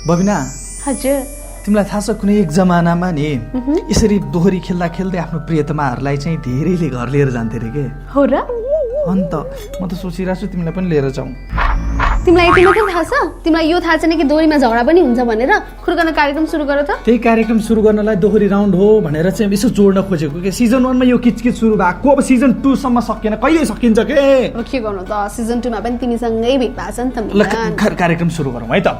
बबिना, हजुर तिमीलाई थाहा छ कुनै एक जमानामा नि यसरी दोहोरी खेल्दा खेल्दै आफ्नो प्रियतमाहरूलाई चाहिँ धेरैले घर लिएर जान्थे रे के हो र? अन्त म त सोचिरहेको छु तिमीलाई पनि लिएर जाउँ। तिमीलाई यति मात्रै थाहा छ? तिमीलाई यो थाहा छैन कि दोहोरीमा झगडा पनि हुन्छ भनेर? खुर्कन कार्यक्रम सुरु गर त। त्यही कार्यक्रम सुरु गर्नलाई दोहोरी राउन्ड हो भनेर चाहिँ यसो जोड्न खोजेको के। सिजन 1 मा यो किचकिच सुरु भएको, अब सिजन 2 सम्म सकिएन, कहिले सकिन्छ के? अब के गर्नु त, सिजन 2 मा पनि तिमीसँगै भेट भएको छ नि त। ल कार्यक्रम सुरु गरौँ है त।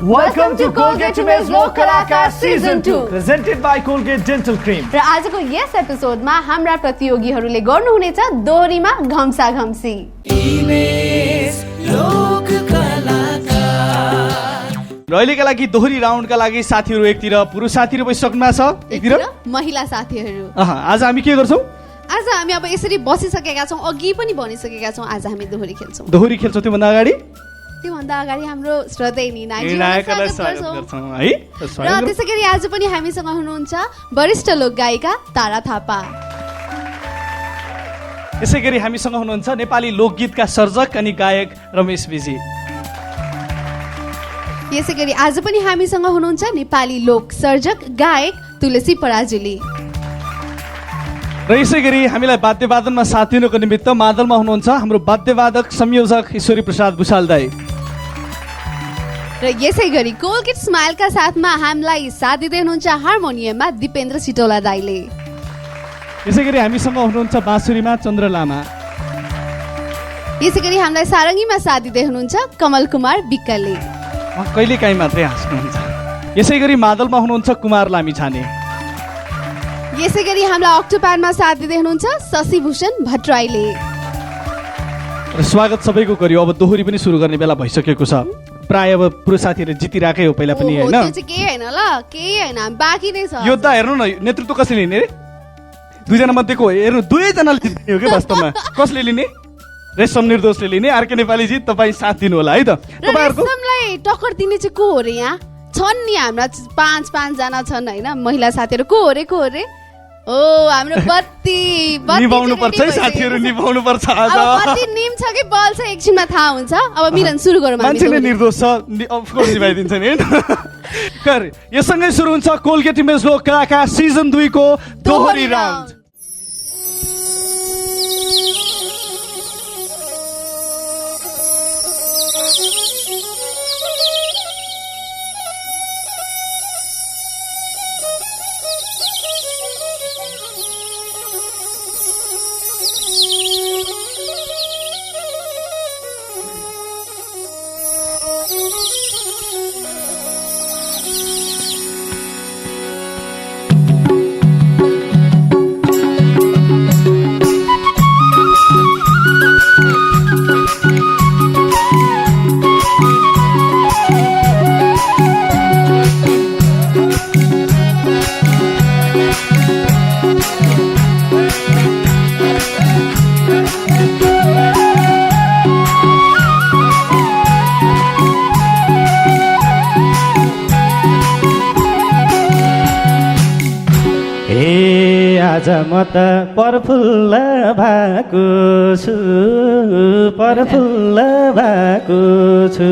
वेलकम टु कोलगेट इमेज लोक कलाकार season 2 presented by Colgate dental cream. र आजको यस एपिसोडमा हाम्रा प्रतियोगीहरूले गर्नुहुनेछ दोहोरीमा घम्सा घम्सी। इमेज लोक र अहिलेका लागि दोहोरी राउन्डका लागि साथीहरू एकतिर, पुरुष साथीहरू बसिसक्नु भएको छ एकतिर, महिला साथीहरू। आज हामी के गर्छौँ? आज हामी अब यसरी बसिसकेका छौँ, अघि पनि भनिसकेका छौँ, आज हामी दोहोरी खेल्छौँ। दोहोरी खेल्छौँ। त्योभन्दा अगाडि हाम्रो श्रद्धेय निर्णायकलाई स्वागत गर्छौँ है। र त्यसै गरी आज पनि हामीसँग हुनुहुन्छ वरिष्ठ लोक गायिका तारा थापा। त्यसै गरी हामीसँग हुनुहुन्छ नेपाली लोकगीतका सर्जक अनि गायक रमेश विजी। यसै गरी आज पनि हामीसँग हुनुहुन्छ नेपाली लोक सर्जक गायक तुलसी पराजुली। र यसै गरी हामीलाई वाद्यवादनमा साथ दिनुको निमित्त मादलमा हुनुहुन्छ हाम्रो वाद्यवादक संयोजक ईश्वरी प्रसाद भुषाल दाई। र यसै गरी कोलगेट स्माइलका साथमा हामीलाई साथ दिँदै हुनुहुन्छ हार्मोनियममा दिपेन्द्र सिटोला दाईले। यसै गरी हामीसँग हुनुहुन्छ बाँसुरीमा चन्द्र लामा। यसै गरी हामीलाई सारङ्गीमा साथ दिँदै हुनुहुन्छ कमल कुमार विक्कले। कहिले काहीँ मात्रै हाँस्नुहुन्छ। यसै गरी मादलमा हुनुहुन्छ कुमार लामी छाने। यसै गरी हामीलाई अक्टोपारमा साथ दिँदै हुनुहुन्छ शशिभूषण भट्टराईले। र स्वागत सबैको गरियो। अब दोहोरी पनि सुरु गर्ने बेला भइसकेको छ। प्राय अब पुरुष साथीहरूले जितिरहेकै हो पहिला पनि होइन? त्यो चाहिँ केही होइन ल, केही होइन, बाँकी नै छ। योद्धा हेर्नु न, नेतृत्व कसले लिने रे? दुईजना मध्येको हेर्नु, दुवैजनाले जित्ने हो कि वास्तवमा। कसले लिने? रेशम निर्दोषले लिने। आरके नेपालीजी तपाईँ साथ दिनु होला है त। रेशमलाई टक्कर दिने चाहिँ को हो रे? यहाँ छन् नि हाम्रा 5 जना छन् होइन महिला साथीहरू। को हो रे? ओ हाम्रो बत्ती निभाउनु पर्छ है साथीहरू, निभाउनु पर्छ। आज बत्ती निम छ कि बल छ एकछिनमा थाहा हुन्छ। अब मिलन सुरु गरौँ। मान्छे नै निर्दोष छ, अफ कोर्स निभाइदिन्छ नि हैन। यससँगै सुरु हुन्छ कोलगेट इमेज लोक कलाकार सिजन 2 को दोहोरी राउन्ड। आज म त प्रफुल्ल भएको छु, प्रफुल्ल भएको छु।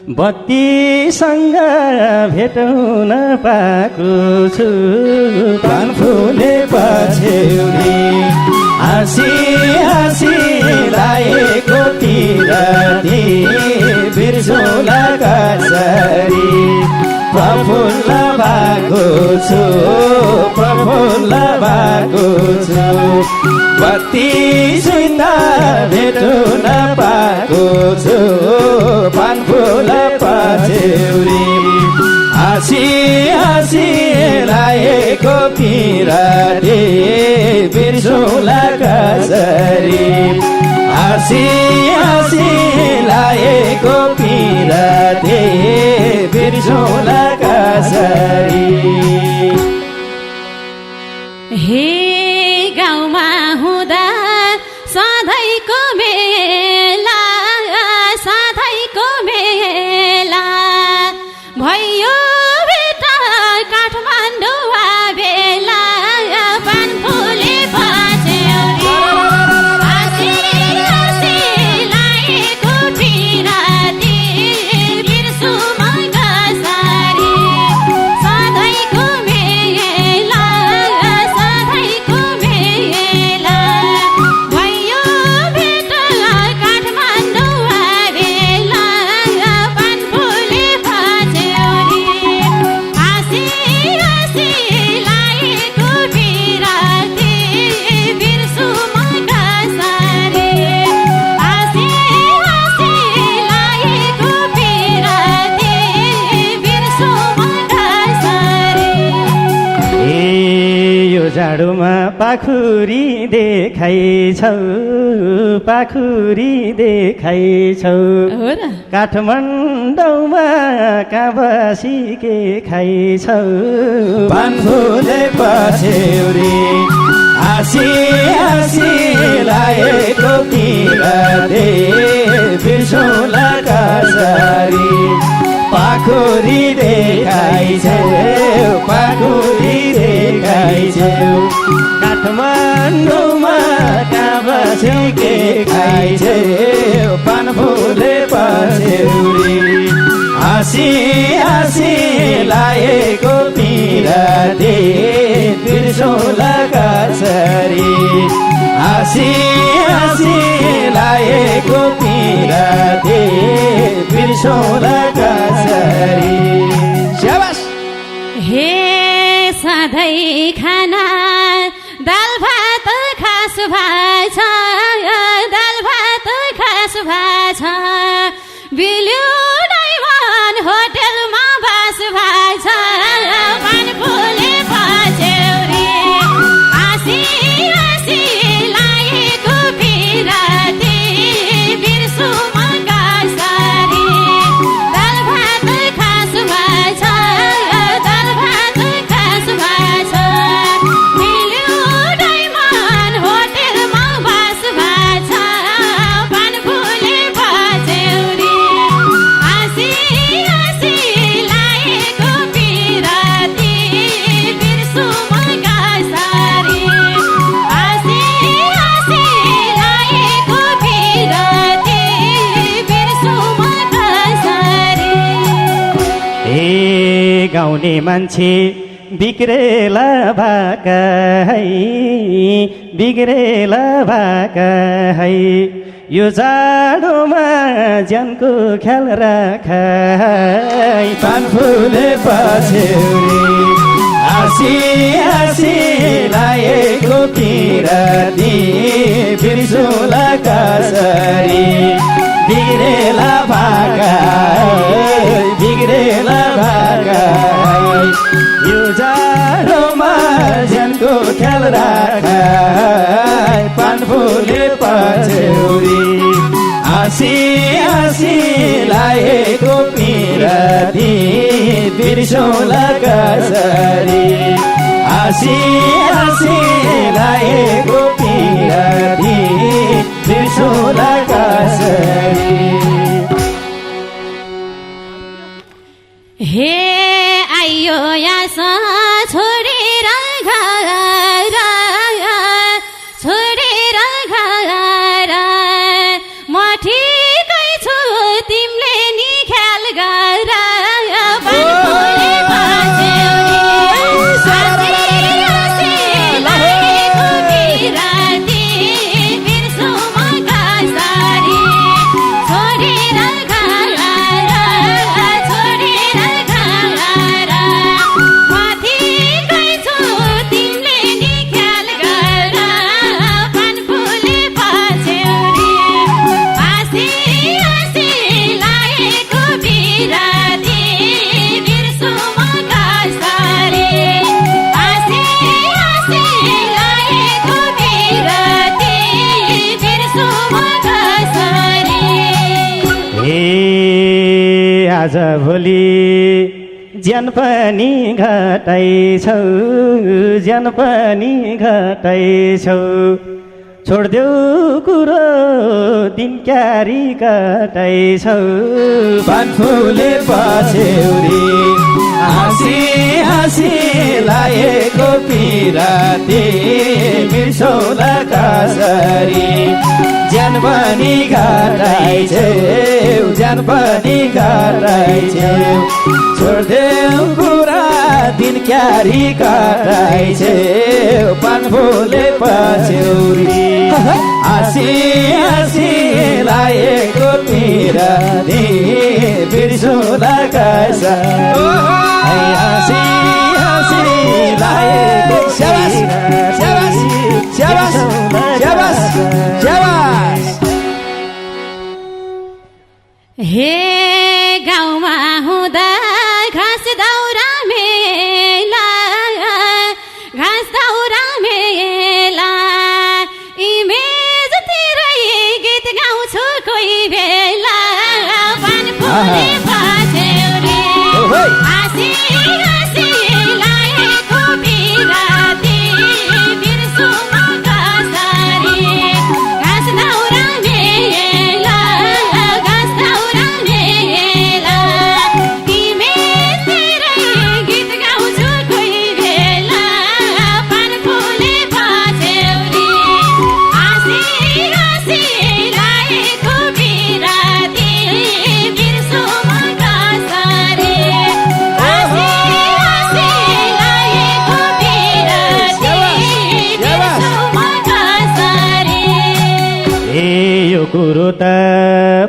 बत्तीसँग भेट हुन पाएको छु। पान फुले पछ्यौरी हाँसी हाँसी लागेको तिरती बिर्सौँला कसरी। प्रफुल्ल भएको छु, प्रफुल्ल भएको छु। बत्ती सुन्दा भेट हुन पाएको छु। पान फुल पछ्यौरी हाँसी हाँसी लागेको पिराले बिर्सौँला कसरी। हाँसी हाँसी लागेको पिराले बिर्सौँला कसरी। हे गाउँमा हुँदा सधैँको मेला, सधैँको मेला भयो भेट काठमाडौँ बेला। पान फुले पछ्यौरी हाँसी हाँसी लागेको पिराती पाखुरी देखाइछौ पाखुरी देखाइछौ हो र काठमाडौँमा कहाँ बसी के खाइछौ पानफुले पछ्यौरी हाँसी हाँसी लागेको पिराते बिर्सौँला कसरी पाखुरी देखाइछौ पाखुरी देखाइछौ काठमाडौँमा कहाँ बसी के खाइछौ पानफुले पछ्यौरी हाँसी हाँसी लागेको पिराते बिर्सौँला कसरी हाँसी हाँसी लागेको पिराते बिर्सौँला कसरी शाबास हे सधैँ खाना दाल भात खास भाछ दाल भात खास भाछ बिल्यु डाइमन होटेलमा बास भाछ पानफुले पछ्यौरी हाँसी हाँसी लागेको पिराते बिर्सौँला कसरी दाल भात खास भाछ दाल भात खास भाछ बिल्यु डाइमन होटेलमा बास भाछ पानफुले पछ्यौरी हाँसी हाँसी लागेको पिराते बिर्सौँला कसरी हाँसी हाँसी लागेको पिराते बिर्सौँला कसरी ए गाउने मान्छे बिग्रेला भाका है बिग्रेला भाका है यो जाडोमा ज्यानको ख्याल राख पानफुले पछ्यौरी हाँसी हाँसी लागेको पिराती बिर्सौँला कसरी बिग्रेला भाका बिग्रेला भाका यो जाडोमा ज्यानको ख्याल राख पानफुले पछ्यौरी हाँसी हाँसी लागेको पिराती बिर्सौँला कसरी हाँसी हाँसी लागेको पिराती बिर्सौँला कसरी हे आइयो यास छोडेर घर छोडेर घर म ठिकै छु तिमीले नि ख्याल गर पानफुले पछ्यौरी हाँसी हाँसी लागेको पिराते बिर्सौँला कसरी छोडेर घर छोडेर घर म ठिकै छु तिमीले नि ख्याल गर पानफुले पछ्यौरी हाँसी हाँसी लागेको पिराते बिर्सौँला कसरी हाँसी हाँसी लागेको पिराते बिर्सौँला कसरी ए आज भोलि ज्यान पनि घटाइछौ ज्यान पनि घटाइछौ छोड्देऊ कुरो दिन क्यारी कटाइछौ पानफुले पछ्यौरी हाँसी हाँसी लागेको पिराते बिर्सौँला कसरी ज्यान पनि घटाइछौ ज्यान पनि घटाइछौ छोड्देऊ कुरा दिन क्यारी कटाइछौ पानफुले पछ्यौरी हाँसी हाँसी लागेको पिराते बिर्सौँला कसरी हाँसी हाँसी लागेको शाबास शाबास शाबास शाबास शाबास हे गाउँमा हुँदा घाँस दाउरा मेला घाँस दाउरा मेला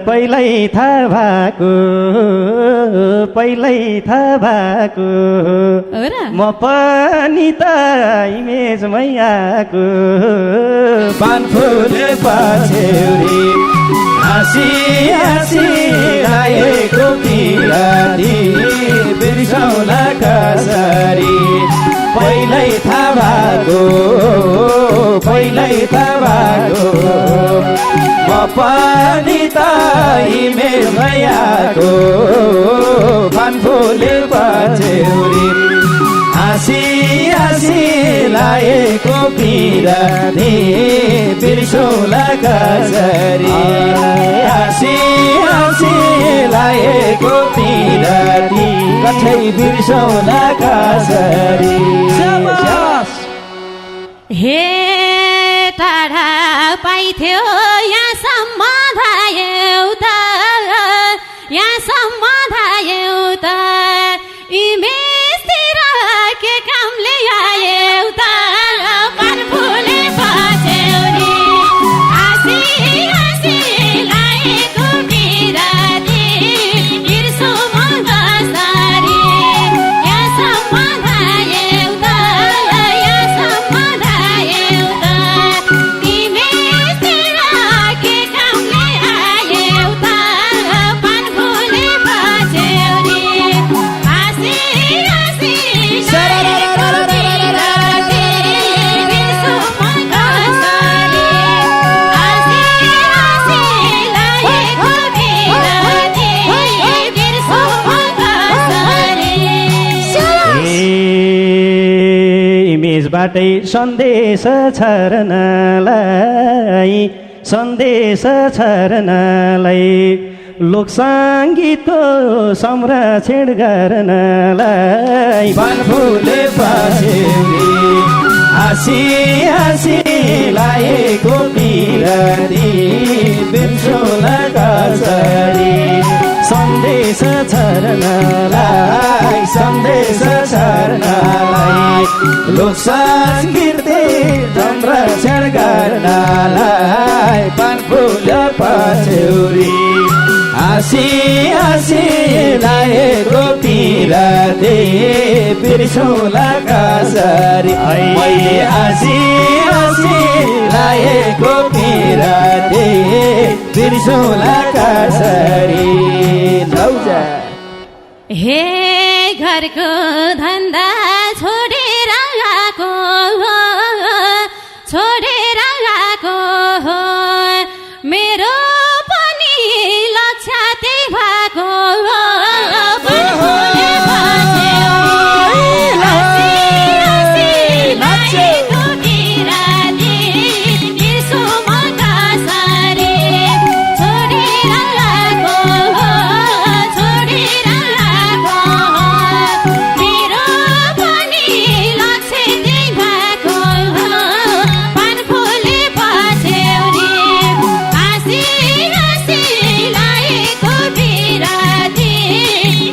पहिल्यै थाहा भएको हो र म पनि त इमेजमै आएको पानफुले पछ्यौरी हाँसी हाँसी लागेको पिराती बिर्सौला कसरी पहिल्यै थाहा भएको म पनि त इमेजमै आएको पानफुले पछ्यौरी हाँसी हाँसी लागेको पिराती बिर्सौला कसरी हाँसी हाँसी लागेको पिराती कठै बिर्सौला कसरी हे टाढा पाइथ्यो यहाँसम्म धायौ त इमेजतिर के कामले आयौ त पानफुले पछ्यौरी हाँसी हाँसी लागेको पिराती बिर्सौ म कसरी यहाँसम्म धायौ त इमेजतिर के कामले आयौ त पानफुले पछ्यौरी हाँसी हाँसी लागेको पिराती बिर्सौ म कसरी हाँसी हाँसी लागेको पिराती बिर्सौ म कसरी इमेजबाटै सन्देश छर्नलाई लोकसङ्गीतको संरक्षण गर्नलाई पानफुले पछ्यौरी हाँसी हाँसी लागेको पिराती बिर्सौला कसरी सन्देश छर्नलाई लोकसङ्गीत संरक्षण गर्नलाई पानफुले पछ्यौरी हाँसी हाँसी लागेको पिराती बिर्सौला कसरी मैले हाँसी हाँसी लागेको पिराती बिर्सौला कसरी लौजा हे घरको धन्दा छोडेर आएको हो मेरो पनि लक्ष्य त्यही भएको हो पानफुले पछ्यौरी हाँसी हाँसी लागेको पिराती बिर्सौ म कसरी छोडेर आएको हो मेरो पनि लक्ष्य त्यही भएको हो पानफुले पछ्यौरी हाँसी हाँसी लागेको पिराती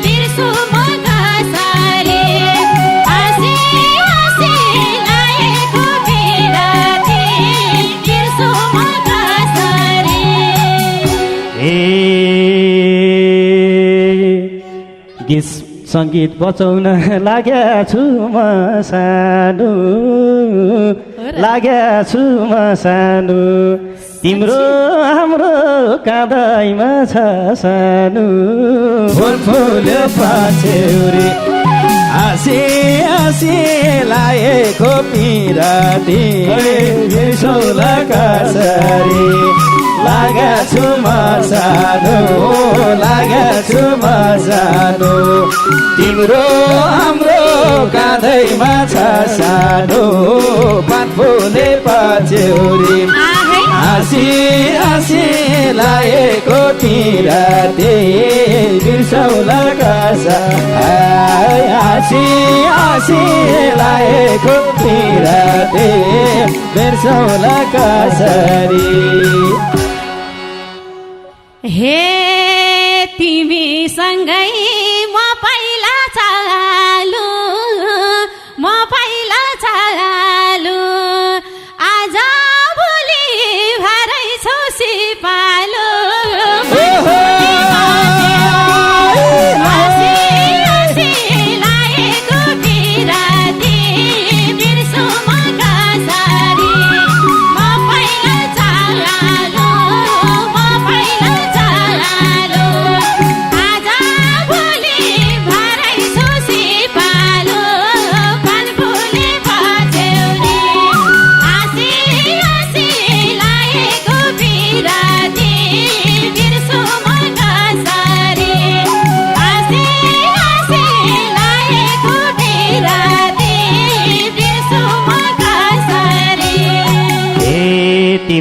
बिर्सौ म कसरी हाँसी हाँसी लागेको पिराती बिर्सौ म कसरी गीत सङ्गीत बचाउन लागेको छु म सानो तिम्रो हाम्रो काँधैमा छ सानो फुलफुले पछ्यौरी हाँसी हाँसी लागेको पिराती बिर्सौला कसरी लागेछु म सानो तिम्रो हाम्रो काँधैमा छ सानो पानफुले पछ्यौरी हाँसी हाँसी लागेको पिराती बिर्सौला कसरी हाँसी हाँसी लागेको पिराती बिर्सौला कसरी हे तिमीसँगै म पहिला चालु आज भोलि भरै छु सिपालु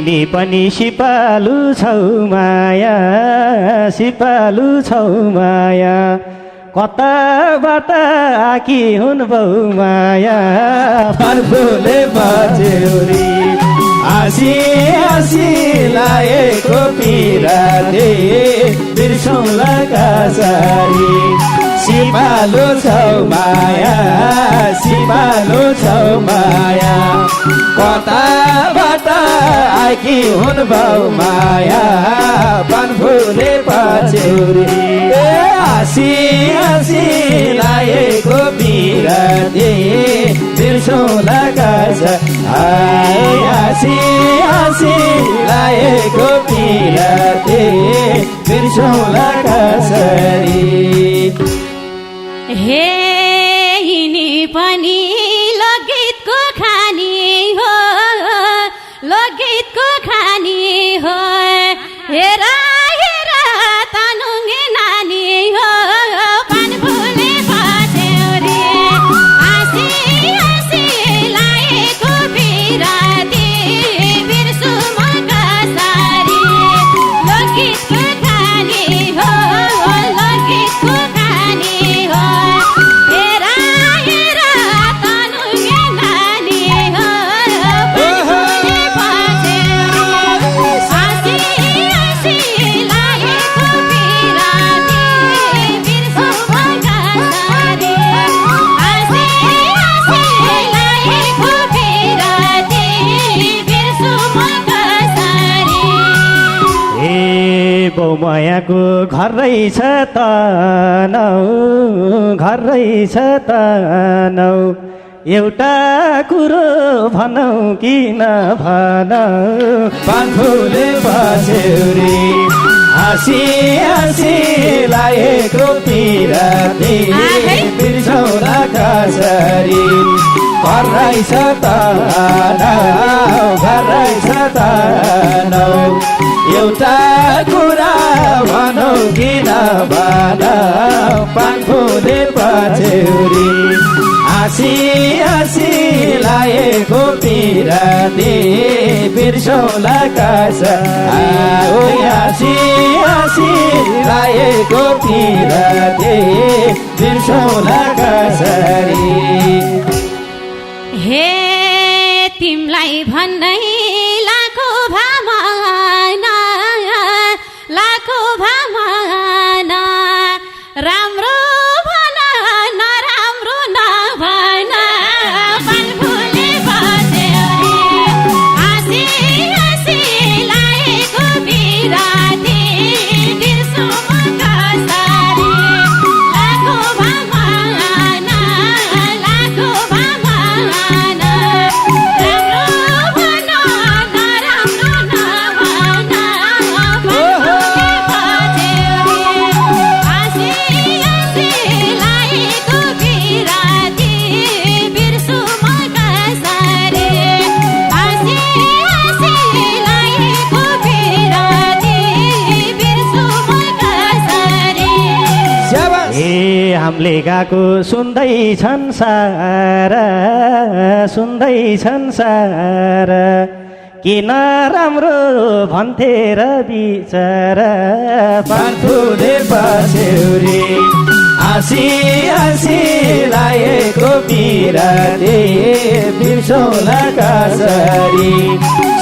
तिमी पनि सिपालु छौ माया सिपालु छौ माया कताबाट आकी हुन् बहु माया फलफुले पछ्यौरी हाँसी हाँसी लागेको पिराले बिर्सौँला कसरी सिपालु छौ माया सिपालु छौ माया कताबाट आकी हुन् बहु माया फलफुले पछ्यौरी हाँसी हाँसी लागेको पिराले बिर्सौँला कसरी हाँसी हाँसी लागेको पिराले बिर्सौँला कसरी हे यिनी पनि लोकगीतको खानी हो लोकगीतको खानी हो हेरा हेरा तानुङ्गे नानी हो पानफुले पछ्यौरी हाँसी हाँसी लागेको पिराती बिर्सु म कसरी लोकगीतको खानी हो लोकगीतको खानी हो हेरा हेरा तानुङ्गे नानी हो पानफुले पछ्यौरी हाँसी हाँसी लागेको पिराती बिर्सु म कसरी हाँसी हाँसी लागेको पिराती बिर्सु म कसरी ए बौमायाको घर रहेछ तनौ घर रहेछ तनौ एउटा कुरो भनौ किन भनौ फलफुले पछ्यौरी हाँसी हाँसी लागेको पिराती बिर्सौँला कसरी घर रहेछ तनौ घर रहेछ तनौ एउटा कुरा भनौ किन भनौ फलफुले पछ्यौरी हाँसी हाँसी लागेको पिराती बिर्सौँला कसरी हाँसी हाँसी लागेको पिराती बिर्सौँला कसरी हे तिमलाई भन्नै लाखो भावना लाखो भावना राम्रो भन नराम्रो नभन फलफुले पछ्यौरी हाँसी हाँसी लागेको पिराती बिर्सु म कसरी लाखो भावना लाखो भावना राम्रो भन नराम्रो नभन फलफुले पछ्यौरी हाँसी हाँसी लागेको पिराती बिर्सु म कसरी हाँसी हाँसी लागेको पिराती बिर्सु म कसरी ए हामीले गाएको सुन्दैछन् सारा सुन्दैछन् सारा किन राम्रो भन्थे र बिचारा फलफुले पछ्यौरी हाँसी हाँसी लागेको पिराती बिर्सौँला कसरी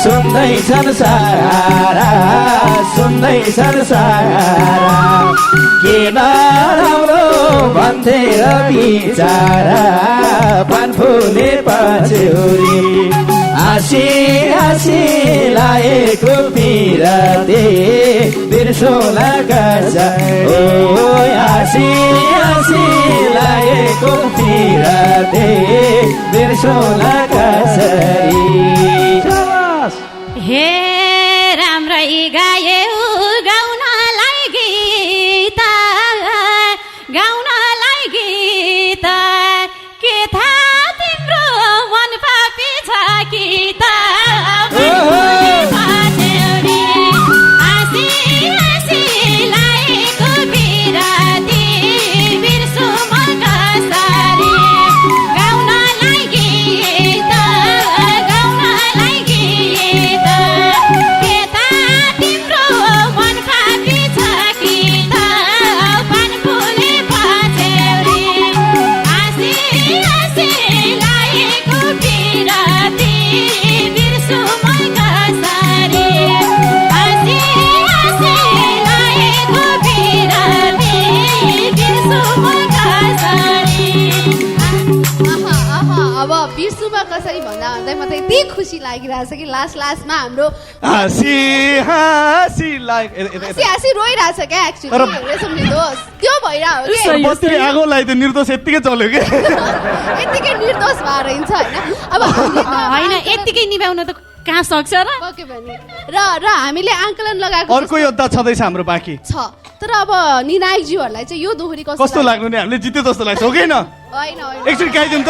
सुन्दैछन् सारा सुन्दैछन् सारा किन राम्रो भन्थे र बिचारा फलफुले पछ्यौरी हाँसी हाँसी लागेको पिराती बिर्सौँला कसरी हाँसी हाँसी लागेको पिराती बिर्सौँला कसरी हे राम्रै गायौ गाउनलाई गीत गाउनलाई गीत के थाहा तिम्रो मन पापी छ कि त फलफुले पछ्यौरी हाँसी हाँसी लागेको पिराती बिर्सु म कसरी गाउनलाई गीत गाउनलाई गीत शुभ कसरी भन्दा भन्दै म त यति खुसी लागिरहेछ कि लास्टमा हाम्रो हाँसी रोइरहेछ क्या एक्चुअली रेशम निर्दोष त्यो भइरहेको हो कि बत्ती आगो लगाइदियो निर्दोष यत्तिकै चल्यो कि यतिकै निर्दोष भएर हिँड्छ होइन अब होइन यत्तिकै निभाउन त कहाँ सक्छ र पक्कै पनि र हामीले आंकलन लगाएको अर्को योद्धा छँदैछ हाम्रो बाँकी छ तर अब निर्णायकज्यूहरूलाई चाहिँ यो दोहोरी कस्तो लाग्नु नि हामीले जित्यो जस्तो लाग्छ हो कि होइन एकचोटि गाइदिउँ त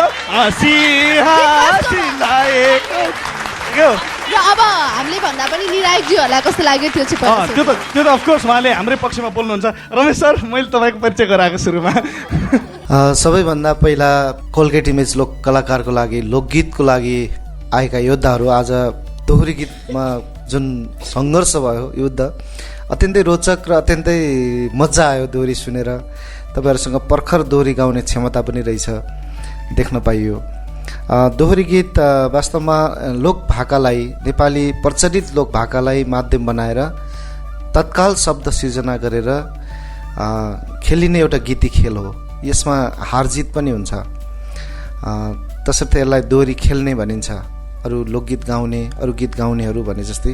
र अब हामीले भन्दा पनि निर्णायकज्यूहरूलाई कस्तो लाग्यो त्यो चाहिँ त्यो त अफकोर्स उहाँले हाम्रै पक्षमा बोल्नुहुन्छ। रमेश सर मैले तपाईँको परिचय गराएको सुरुमा सबैभन्दा पहिला कोलगेट इमेज लोक कलाकारको लागि लोकगीतको लागि आएका योद्धाहरू आज दोहोरी गीतमा जुन सङ्घर्ष भयो युद्ध अत्यन्तै रोचक र अत्यन्तै मजा आयो दोहोरी सुनेर। तपाईँहरूसँग पर्खर दोहोरी गाउने क्षमता पनि रहेछ देख्न पाइयो। दोहोरी गीत वास्तवमा लोक भाकालाई नेपाली प्रचलित लोक भाकालाई माध्यम बनाएर तत्काल शब्द सिर्जना गरेर खेलिने एउटा गीती खेल हो। यसमा हारजित पनि हुन्छ, तसर्थ यसलाई दोहोरी खेल्ने भनिन्छ। अरू लोकगीत गाउने अरू गीत गाउनेहरू भने जस्तै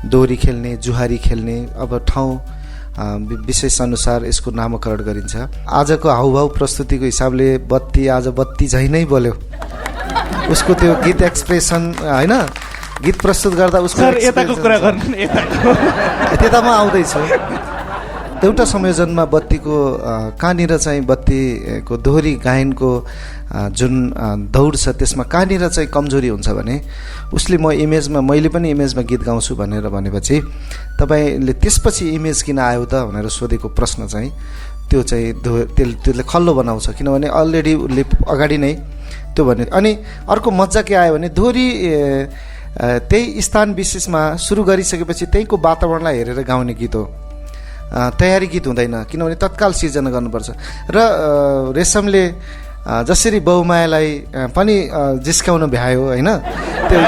दोहोरी खेल्ने जुहारी खेल्ने अब ठाउँ विशेष अनुसार यसको नामकरण गरिन्छ। आजको हाउभाउ प्रस्तुतिको हिसाबले आज बत्ती झै नै बोल्यो। उसको त्यो गीत एक्सप्रेसन होइन गीत प्रस्तुत गर्दा उसको त्यतामा आउँदैछ। एउटा संयोजनमा बत्तीको कहाँनिर चाहिँ बत्तीको दोहोरी गायनको जुन दौड छ त्यसमा कहाँनिर चाहिँ कमजोरी हुन्छ भने उसले मैले पनि इमेजमा गीत गाउँछु भनेर भनेपछि तपाईँले त्यसपछि इमेज किन आयो त भनेर सोधेको प्रश्न चाहिँ त्यो चाहिँ त्यसले खल्लो बनाउँछ। किनभने अलरेडी उसले अगाडि नै त्यो भने। अनि अर्को मजा के आयो भने दोहोरी त्यही स्थान विशेषमा सुरु गरिसकेपछि त्यहीको वातावरणलाई हेरेर गाउने गीत हो, तयारी गीत हुँदैन। किनभने तत्काल सिर्जना गर्नुपर्छ। र रेशमले जसरी बहुमायालाई पनि जिस्काउन भ्यायो होइन, त्यो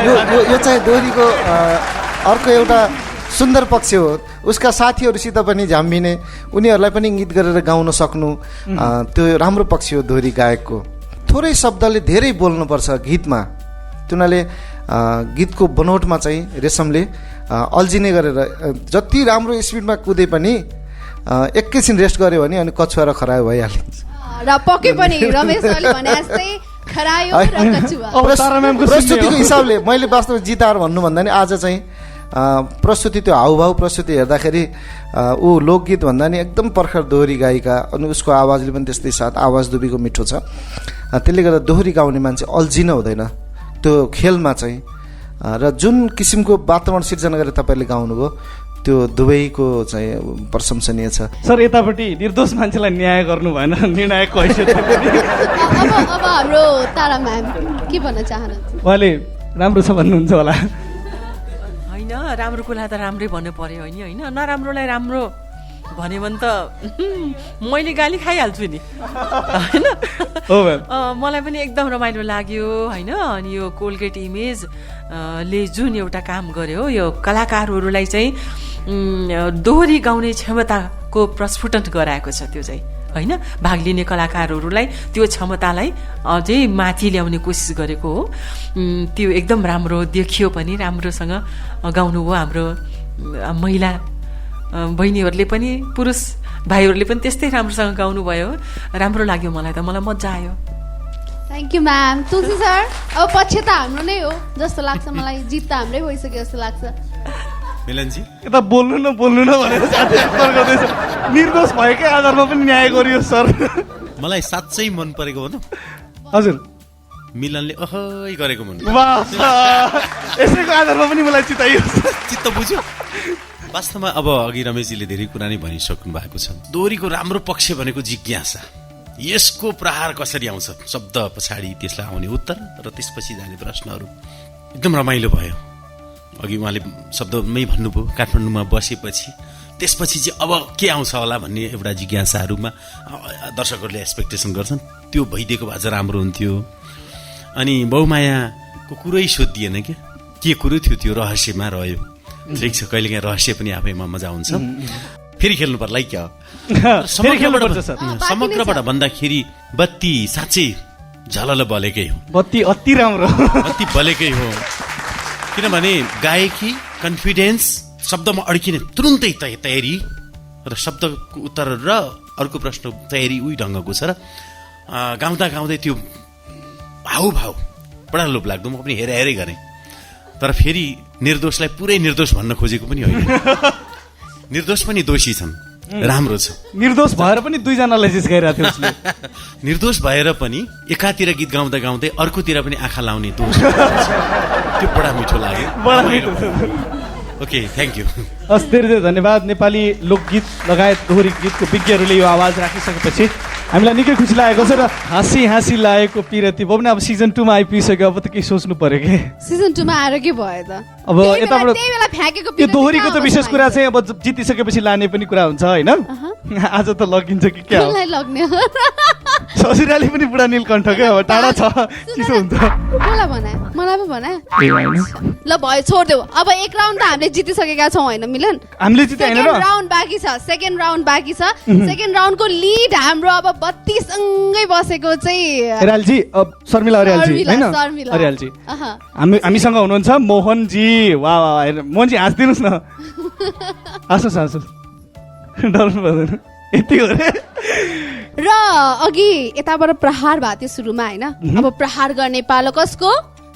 यो चाहिँ दोहोरीको अर्को एउटा सुन्दर पक्ष हो। उसका साथीहरूसित पनि झ्याम्बिने, उनीहरूलाई पनि गीत गरेर गाउन सक्नु त्यो राम्रो पक्ष हो दोहोरी गायकको। थोरै शब्दले धेरै बोल्नुपर्छ गीतमा। तिनीहरूले गीतको बनोटमा चाहिँ रेशमले अल्झिने गरेर जति राम्रो स्पिडमा कुदे पनि एकैछिन रेस्ट गर्यो भने अनि कछुवा र खरायो भइहालिन्छ। र पक्कै पनि रमेश सरले भने जस्तै खरायो र कछुवा प्रस्तुतिको हिसाबले मैले वास्तवमा जिताएर भन्नु भन्दा नि आज चाहिँ प्रस्तुति त्यो हाउभाउ प्रस्तुति हेर्दाखेरि ऊ लोकगीत भन्दा नि एकदम पर्खर दोहोरी गायिका अनि उसको आवाजले पनि त्यस्तै साथ आवाज दुबीको मिठो छ। त्यसले गर्दा दोहोरी गाउने मान्छे अल्झिन हुँदैन त्यो खेलमा चाहिँ। र जुन किसिमको वातावरण सिर्जना गरेर तपाईँले गाउनुभयो त्यो दुवैको चाहिँ प्रशंसनीय छ। सर यतापट्टि निर्दोष मान्छेलाई न्याय गर्नु भएन, निर्णायकको हैसियत अब हाम्रो तारा म्याम के भन्न चाहनुहुन्छ? उहाँले राम्रो छ भन्नुहुन्छ होला। होइन, राम्रो कुरा त राम्रै भन्नु पर्यो होइन, नराम्रोलाई राम्रो भन्यो भने त मैले गाली खाइहाल्छु नि होइन। मलाई पनि एकदम रमाइलो लाग्यो होइन। अनि यो कोलगेट इमेज ले जुन एउटा काम गर्यो यो कलाकारहरूलाई चाहिँ दोहोरी गाउने क्षमताको प्रस्फुटन गराएको छ। त्यो चाहिँ होइन भाग लिने कलाकारहरूलाई त्यो क्षमतालाई अझै माथि ल्याउने कोसिस गरेको हो। त्यो एकदम राम्रो देखियो पनि, राम्रोसँग गाउनुभयो हाम्रो महिला बहिनीहरूले पनि, पुरुष भाइहरूले पनि त्यस्तै राम्रोसँग गाउनुभयो। राम्रो लाग्यो मलाई त, मलाई मजा आयो। Thank you ma'am. Tulsi sir अब पछि त हाम्रो नै हो जस्तो लाग्छ मलाई, जित त हाम्रै भइसक्यो जस्तो लाग्छ। मिलनजी यता बोल्नु न भनेर गर्दैछ। निर्दोष भएकै आधारमा पनि न्याय गरियो सर। मलाई साँच्चै मन परेको हो न हजुर, मिलनले अहै गरेको मन। यसैको आधारमा पनि मलाई चिताइयो, चित्त बुझ्यो। वास्तवमा अब अघि रमेशजीले धेरै कुरा नै भनिसक्नु भएको छ। दोहोरीको राम्रो पक्ष भनेको जिज्ञासा, यसको प्रहार कसरी आउँछ, शब्द पछाडि त्यसलाई आउने उत्तर र त्यसपछि जाने प्रश्नहरू एकदम रमाइलो भयो। अघि उहाँले शब्दमै भन्नुभयो काठमाडौँमा बसेपछि त्यसपछि चाहिँ अब के आउँछ होला भन्ने एउटा जिज्ञासाहरूमा दर्शकहरूले एक्सपेक्टेसन गर्छन्, त्यो भइदिएको भए चाहिँ राम्रो हुन्थ्यो। अनि बहुमायाको कुरै सोधिएन के कुरो थियो, त्यो रहस्यमा रह्यो। ठिक छ, कहिलेकाहीँ रहस्य पनि आफैमा मजा हुन्छ। फेरि खेल्नु पर्ला क्या, समग्रबाट भन्दाखेरि बत्ती साँच्चै झलल बलेकै हो, बत्ती अति राम्रो। अति बलेकै हो। किनभने गायकी, कन्फिडेन्स, शब्दमा अड्किने तुरुन्तै तयारी र शब्दको उत्तर र अर्को प्रश्न तयारी उही ढङ्गको छ र गाउँदा गाउँदै त्यो हाउभाव बडा लोभ लाग्दो। म पनि हेरै गरेँ, तर फेरि निर्दोषलाई पुरै निर्दोष भन्न खोजेको पनि होइन। निर्दोष पनि दोषी छन्, राम्रो छ। निर्दोष भएर पनि दुईजनालाई जिस्काइरहेको थियो उसले। निर्दोष भएर पनि एकातिर गीत गाउँदा गाउँदै अर्कोतिर पनि आँखा लाउने दोष त्यो बडा मिठो लाग्यो। बडा मिठो। Okay, thank you. हस्, धेरै धेरै धन्यवाद। नेपाली लोकगीत लगायत दोहोरी गीतको विज्ञहरूले यो आवाज राखिसकेपछि हामीलाई निकै खुसी लागेको छ र हाँसी हाँसी लागेको पिरती बब्ने अब सिजन 2 मा आइपुगिसक्यो। अब त केही सोच्नु पर्यो कि सिजन 2 मा आएर के भयो त? अब यताबाट त्यही बेला फ्याँकेको यो दोहोरीको त विशेष कुरा चाहिँ अब जितिसकेपछि लाने पनि कुरा हुन्छ होइन। आज त लगिन्छ कि क्या हो? लग्ने ससुराली पनि बुढा नीलकण्ठ क्या अब टाढा छ, चिसो हुन्छ। मलाई बनाए, मलाई पो बनाए। ल भयो, छोड्देऊ। अब एक राउन्ड त हामीले जितिसकेका छौँ होइन मिलन? हामीले जिते होइन र? राउन्ड बाँकी छ, सेकेन्ड राउन्ड बाँकी छ। सेकेन्ड राउन्डको लिड हाम्रो अब बत्तीसँगै बसेको चाहिँ अर्यालजी, शर्मिला अर्यालजी होइन? अर्यालजी हामीसँग हुनुहुन्छ मोहनजी। वाह वाह, मोहनजी हाँसिदिनुहोस् न। हाँसोस्, डराउनु पर्दैन, यति हो रे। र अघि यताबाट प्रहार भएको थियो सुरुमा होइन? अब प्रहार गर्ने पालो कसको?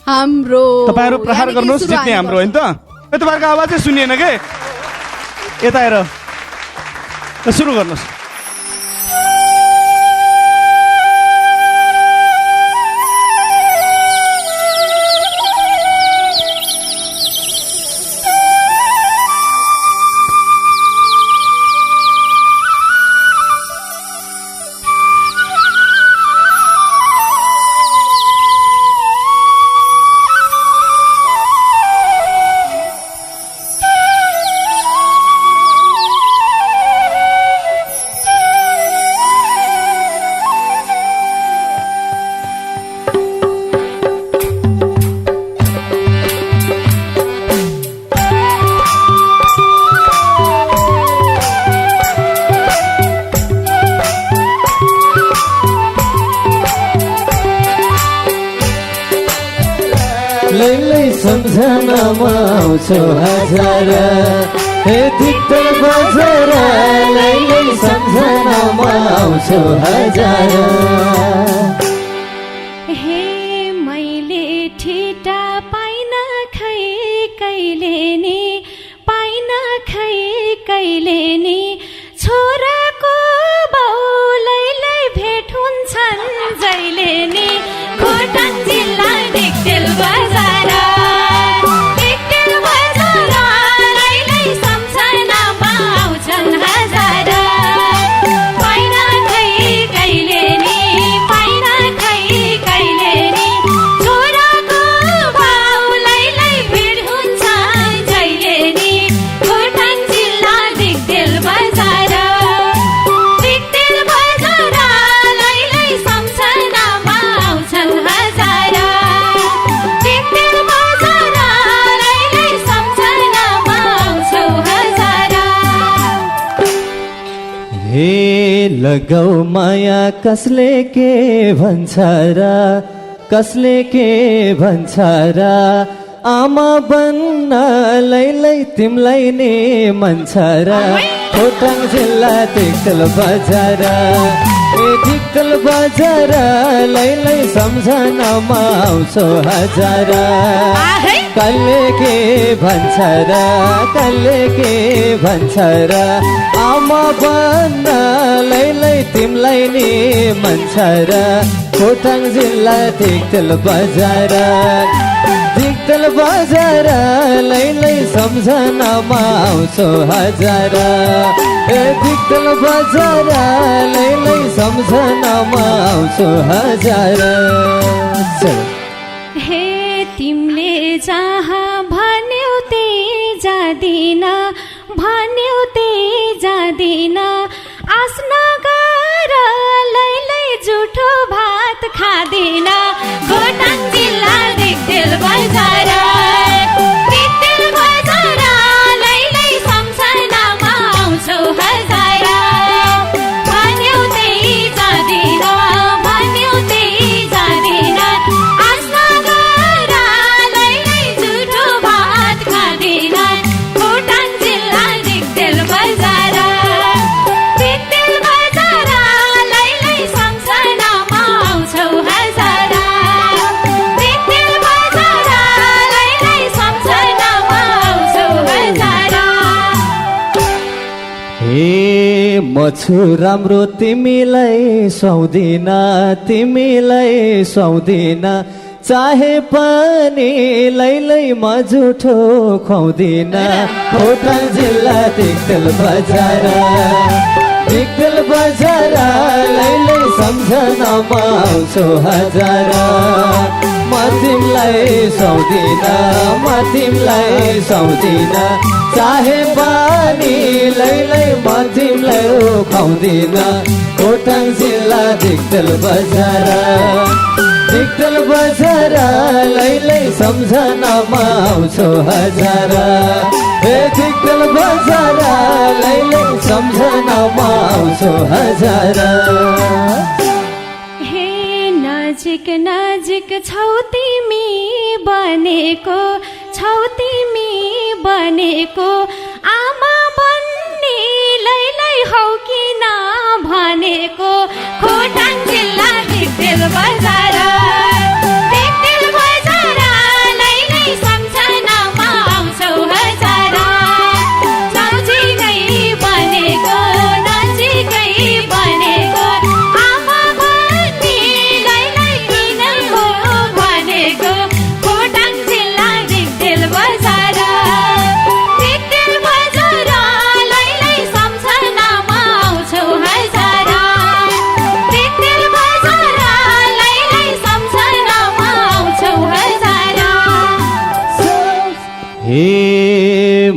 हाम्रो। तपाईँहरू प्रहार गर्नुहोस्, जित्ने हाम्रो होइन त? तपाईँहरूको आवाज चाहिँ सुनिएन के? यता आएर सुरु गर्नुहोस्। सम्झनामा आउँछौ हजार, हे धिक्तर बजार, लैलै सम्झनामा आउँछौ हजार। हे मैले ठिटा पाइन खै कहिले नि, पाइन खै कहिले नि, छोराको बाउलैले भेट हुन्छन् जहिले नि, खोटाङ जिल्ला डिक्टेल बजार। लगाउ माया कसले के भन्छ र, कसले के भन्छ र, आमा बन्न लैलै तिमलाई नि मन छ र। खोटाङ जिल्ला धिक्तल बजार, ए धिक्तल बजार, लैलै सम्झनामा आउँछौ हजार। कसले के भन्छ र, कसले के भन्छ र, आमा बन्न लैलै तिमलाई नि मन छ र। खोटाङ जिल्ला धिक्तल बजार, धिक्तल बजार, लैलै सम्झनामा आउँछौ हजार। ए धिक्तल बजार, लैलै सम्झनामा आउँछौ हजार। हे तिमीले जहाँ भन्यौ त्यही जाँदिन, भन्यौ त्यही जाँदिन, आस नगर लैलै जुठो भात खाँदिन। खोटाङ जिल्ला धिक्तेल बजार, धिक्तेल बजार, लैलै सम्झनामा आउँछौ हजार। भन्यौ त्यही जाँदिन, भन्यौ त्यही जाँदिन, म छु राम्रो तिमीलाई सुहाउँदिन तिमीलाई सुहाउँदिन चाहे पनि लैलै म झुठो खुवाउँदिन खोटाङ जिल्ला दिक्तेल बजार लैलै सम्झनामा आउँछु हजार म तिमीलाई सुहाउँदिन म तिमीलाई सुहाउँदिन चाहे पनि लैलै म तिमीलाई खुवाउँदिन खोटाङ जिल्ला दिक्तेल बजार लैलै सम्झनामा आउँछु हजार हे दिक्तेल बजार लैलै सम्झनामा आउँछु हजार हे नजिक नजिक छौ तिमी बनेको छौ तिमी बनेको आमा बन्ने लैलै हौ किन भनेको खोटाङ जिल्ला दिक्तेल बजार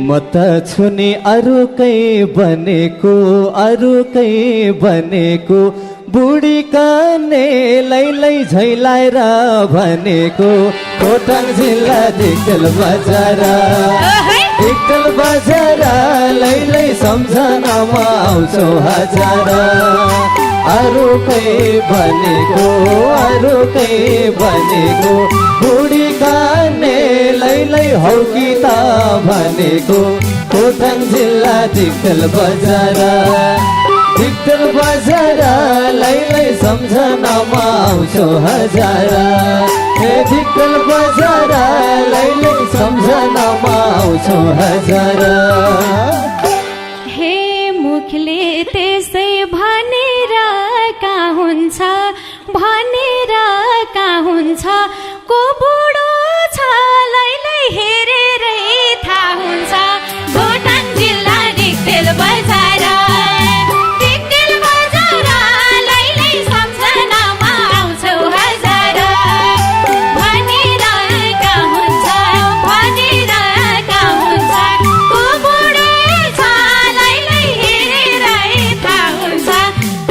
म त छु नि अरूकै बनेको बुढी काने लैलै झैलाएर भनेको खोटाङ जिल्ला दिक्तेल बजार लैलै सम्झनामा आउँछौ हजार अरूकै बनेको बुढी काने लैलै हौ कि त भनेको खोटाङ जिल्ला दिक्तेल बजार लैलै सम्झनामा आउँछौ हजार हे दिक्तेल बजार लैलै सम्झनामा आउँछौ हजार हे मुखले त्यसै भनेर का हुन्छ को बुढो छ लैलै हेरेरै थाहा हुन्छ खोटाङ जिल्ला दिक्तेल बजार लैलै सम्झनामा आउँछौ हजार भनेर का हुन्छ को बुढो छ लैलै हेरेरै थाहा हुन्छ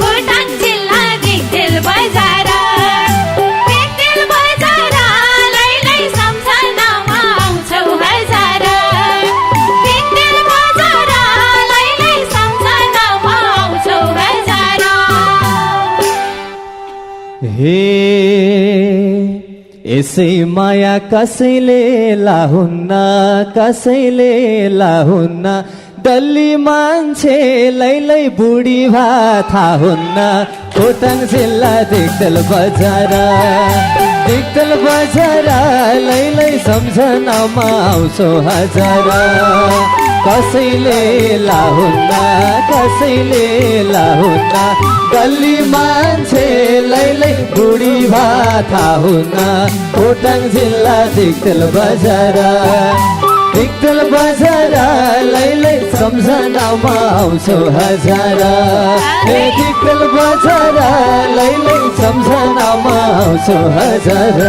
खोटाङ जिल्ला दिक्तेल बजार हे यसै माया कसैले लाहुन्न डल्ली मान्छे लैलै बुढी भाथा हुन्न खोटाङ जिल्ला दिक्तेल बजार लैलै सम्झनामा आउँछौ हजार कसैले लाहुन्न डल्ली मान्छे लैलै बुढी भाथा हुन्न खोटाङ जिल्ला दिक्तेल बजार लैलै सम्झनामा आउँछौ हजार हे दिक्तेल बजार लैलै सम्झनामा आउँछौ हजार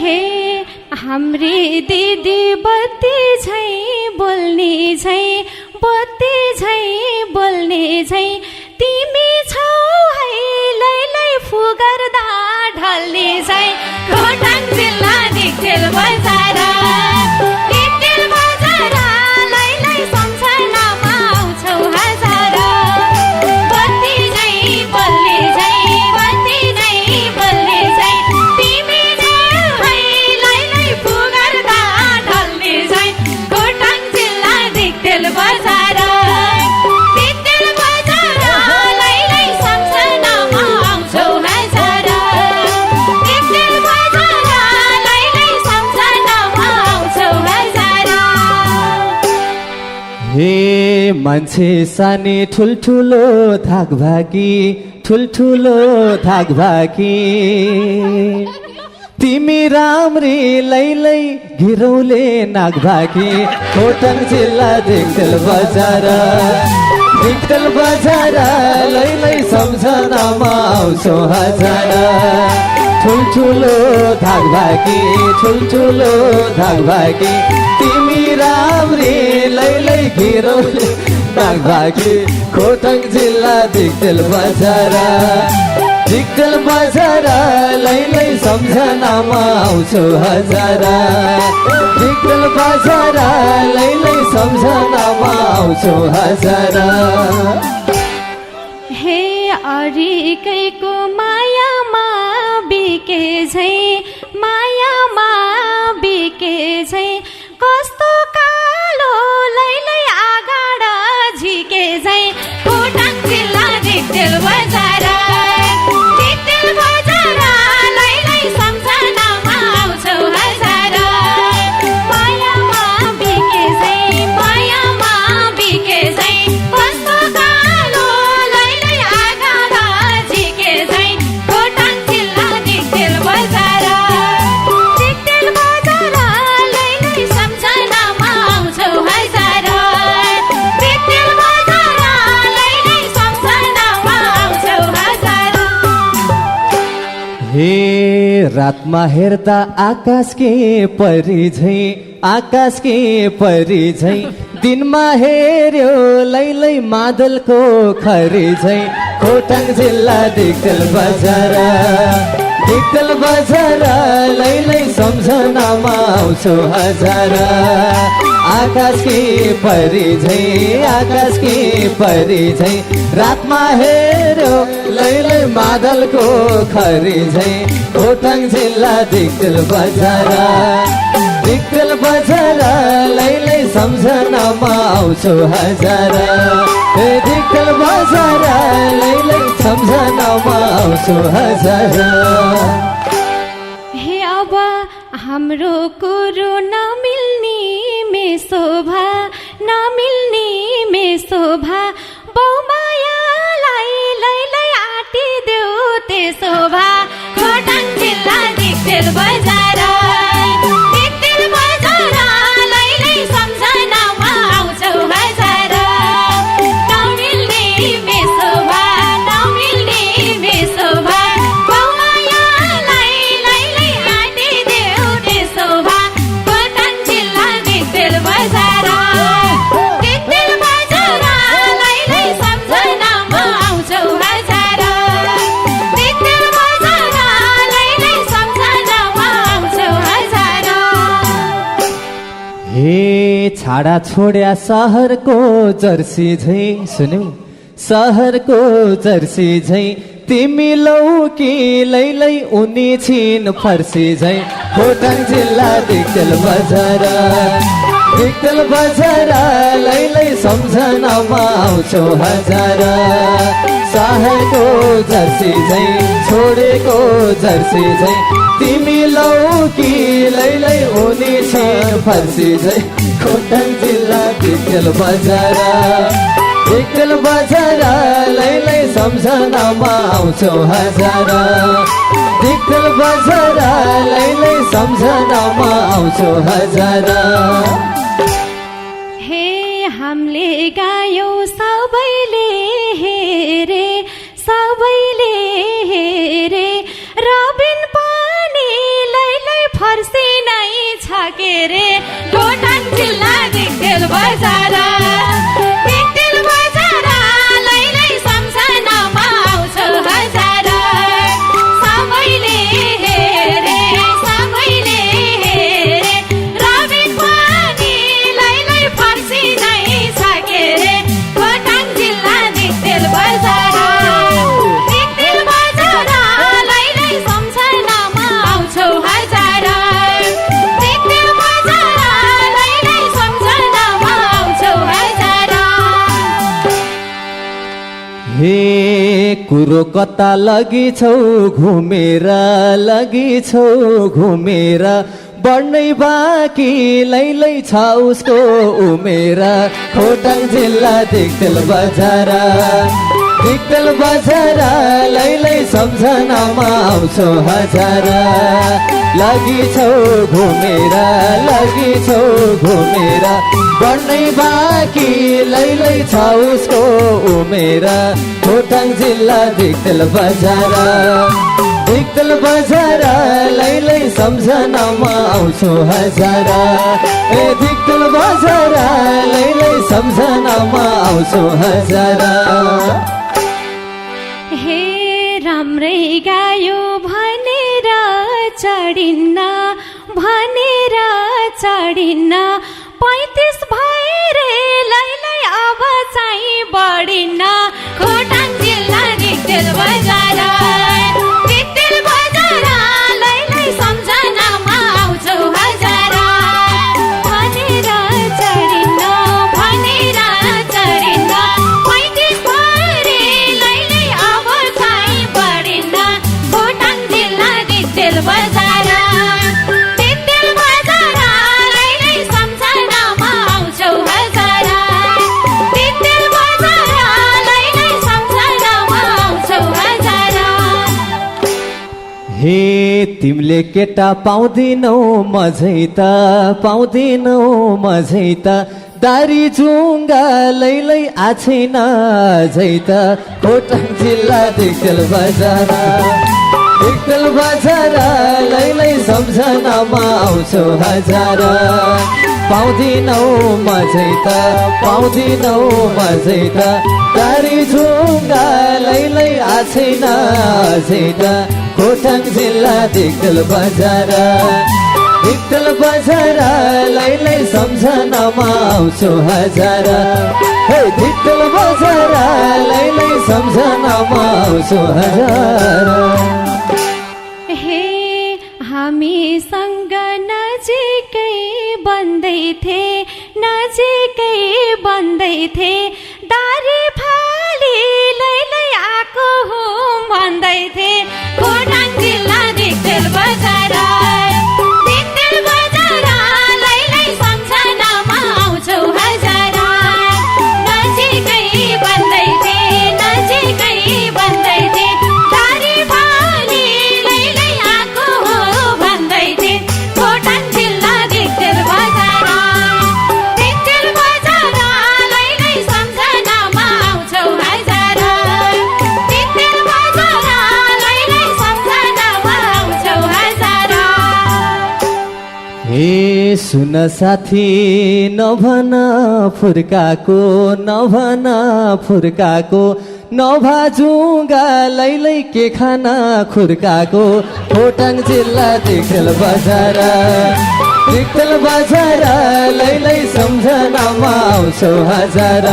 हे हाम्री दिदी बत्ती झै बोल्ने झै तिमी छौ है लैलै फुगर्दा ढल्ने झै खोटाङ जिल्ला दिक्तेल बजार लैलै सम्झनामा आउँछौ हजार बत्ती झै बोल्ने झै तिमी छौ है लैलै फुगर्दा ढल्ने झै खोटाङ जिल्ला दिक्तेल बजार मान्छे सानी ठुल्ठुलो धाकभाकी ठुल्ठुलो धाकभाकी तिमी राम्री लैलै घिरौले नागभाकी खोटाङ जिल्ला दिक्तेल बजार लैलै सम्झनामा आउँछौ हजार ठुल्ठुलो धाकभाकी ठुल्ठुलो धाकभाकी तिमी राम्री लैलै घिरौले नागभाकी खोटाङ जिल्ला दिक्तेल बजार लैलै सम्झनामा आउँछौ हजार दिक्तेल बजार लैलै सम्झनामा आउँछौ हजार हे अरिकैको मायामा बिके झै मायामा बिके झै कस्तो कालो लैलै आगाड झिके झै खोटाङ जिल्ला दिक्तेल बजार हे रातमा हेर्दा आकाश के परी झै दिनमा हेर्यो लैलै मादलको खरी झै खोटाङ जिल्ला दिक्तेल बजार लैलै सम्झनामा आउँछौ हजार आकाश के परी झै रातमा हेर्यो लैलै मादलको खरी झै खोटाङ जिल्ला दिक्तेल बजार लैलै सम्झनामा आउँछौ हजार दिक्तेल बजार लैलै सम्झनामा आउँछौ हजार हे अब हाम्रो कुरो नमिल्ने मेशोभा बहुमायालाई लैलै आँटिदेऊ त्यसो भा खोटाङ जिल्ला दिक्तेल बजार लैलै सम्झनामा आउँछौ हजार नमिल्ने मेशोभा बहुमायालाई लैलै आँटिदेऊ त्यसो भा खोटाङ जिल्ला दिक्तेल बजार लैलै सम्झनामा आउँछौ हजार दिक्तेल बजार लैलै सम्झनामा आउँछौ हजार हे छाडा छोड्या सहरको जर्सी झै सुन्यौ सहरको जर्सी झै तिमी लौकी लैलै उनी छिन फर्सी झै खोटाङ जिल्ला दिक्तेल बजार लैलै सम्झनामा आउँछौ हजार सहरको जर्सी झै छोडेको जर्सी झै तिमी लौकी लैलै उनी छिन फर्सी झै खोटाङ जिल्ला दिक्तेल बजार लैलै सम्झनामा आउँछौ हजार दिक्तेल बजार लैलै सम्झनामा आउँछौ हजार हे हामीले गायौ सबैले हेरे रबिन पनि लैलै फर्सी नै छ के रे खोटाङ जिल्ला दिक्तेल बजार लैलै सम्झनामा आउँछौ हजार सबैले हेरे रबिन पनि लैलै फर्सी नै छ के रे खोटाङ जिल्ला दिक्तेल बजार लैलै सम्झनामा आउँछौ हजार दिक्तेल बजार लैलै सम्झनामा आउँछौ हजार हे कुरो कता लगी छौ घुमेर बढ्नै बाँकी लैलै छ उसको उमेर खोटाङ जिल्ला दिक्तेल बजार लैलै सम्झनामा आउँछौ हजार लागि छौ घुमेर बढ्नै बाँकी लैलै छ उसको उमेर खोटाङ जिल्ला दिक्तेल बजार लैलै सम्झनामा आउँछौ हजार ए दिक्तेल बजार लैलै सम्झनामा आउँछौ हजार हे राम्रै गायो भनेर चढिन्न 35 भएर लैलै अब चाहिँ बढिन्न खोटाङ जिल्ला दिक्तेल बजार लैलै सम्झनामा आउँछौ हजार भनेर चढिन्न 35 भएर लैलै अब चाहिँ बढिन्न खोटाङ जिल्ला दिक्तेल बजार लैलै सम्झनामा आउँछौ हजार लैलै सम्झनामा आउँछौ हजार हे तिमीले केटा पाउँदिनौ मझै त दारी जुङ्गा लैलै आछैन झै त खोटाङ जिल्ला दिक्तेल बजार लैलै सम्झनामा आउँछौ हजार पाउँदिनौ मझै त दारी जुङ्गा लैलै आछैन झै त खोटाङ जिल्ला दिक्तेल बजार लैलै सम्झनामा आउँछौ हजार हे दिक्तेल बजार लैलै सम्झनामा आउँछौ हजार हे हामीसँग नजिकै बन्दै थे दारी फाली लैलै आएको हुँ भन्दै थे खोटाङ जिल्ला दिक्तेल बजार लैलै सम्झनामा आउँछौ हजार नजिकै बन्दै थे दारी फाली लैलै आएको हो भन्दै थे खोटाङ जिल्ला दिक्तेल बजार लैलै सम्झनामा आउँछौ हजार लैलै सम्झनामा आउँछौ हजार हे सुन साथी नभन फुर्काको नभाजुङ्गा लैलै के खाना खुर्काको खोटाङ जिल्ला दिक्तेल बजार लैलै सम्झनामा आउँछौ हजार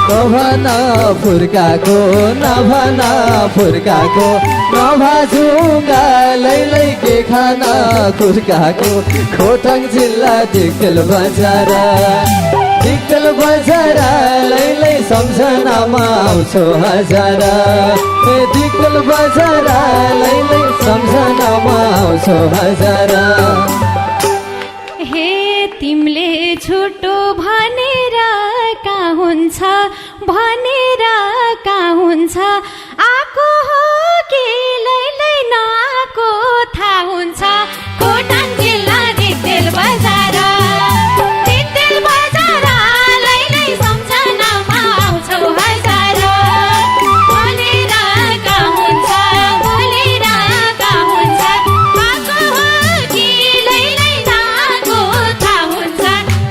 नभन फुर्काको नभाजुङ्गा लैलै के खाना खुर्काको खोटाङ जिल्ला दिक्तेल बजार लैलै सम्झनामा आउँछौ हजार दिक्तेल बजार लैलै सम्झनामा आउँछौ हजार हे तिमीले झुटो भनेर कहाँ हुन्छ आको हो कि लैलै नआको थाहा हुन्छ खोटाङ जिल्ला दिक्तेल बजार लैलै सम्झनामा आउँछौ हजार भनेर कहाँ हुन्छ आको हो कि लैलै नआको थाहा हुन्छ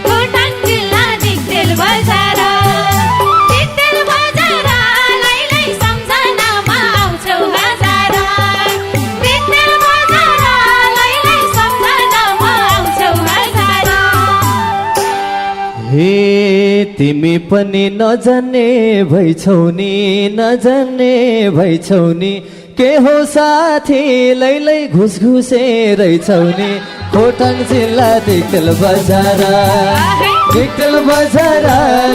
खोटाङ जिल्ला दिक्तेल बजार लैलै सम्झनामा आउँछौ हजार लैलै सम्झनामा आउँछौ हजार हे तिमी पनि नजान्ने भइछौ नि के हो साथी लैलै घुसघुसे रहेछौ नि खोटाङ जिल्ला दिक्तेल बजार